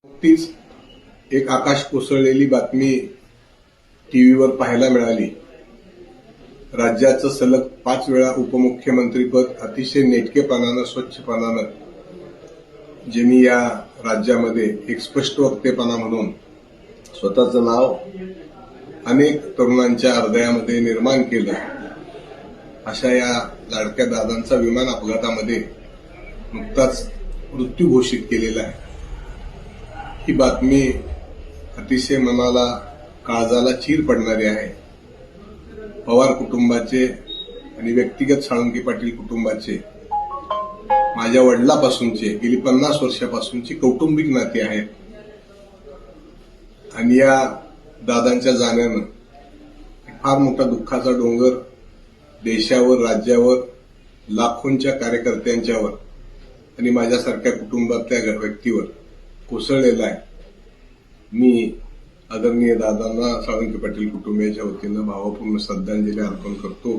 नुकतीच एक आकाश कोसळलेली बातमी टीव्हीवर पाहायला मिळाली. राज्याचं सलग 5 वेळा उपमुख्यमंत्रीपद अतिशय नेटकेपणानं, स्वच्छपणानं ज्यांनी या राज्यामध्ये एक स्पष्ट वक्तेपणा म्हणून स्वतःचं नाव अनेक तरुणांच्या हृदयामध्ये निर्माण केलं, अशा या लाडक्या दादांचा विमान अपघातामध्ये नुकताच मृत्यू घोषित केलेला आहे. ही बातमी अतिशय मनाला, काळजाला चीर पडणारी आहे. पवार कुटुंबाचे आणि व्यक्तिगत साळुंखे पाटील कुटुंबाचे माझ्या वडिलांपासूनचे गेली 50 वर्षापासूनची कौटुंबिक नाती आहेत आणि या दादांच्या जाण्यानं फार मोठा दुःखाचा डोंगर देशावर, राज्यावर, लाखोंच्या कार्यकर्त्यांच्यावर आणि माझ्यासारख्या कुटुंबातल्या व्यक्तीवर कोसळलेला आहे. मी आदरणीय दादांना साळुंखे पाटील कुटुंबियाच्या वतीनं भावपूर्ण श्रद्धांजली अर्पण करतो.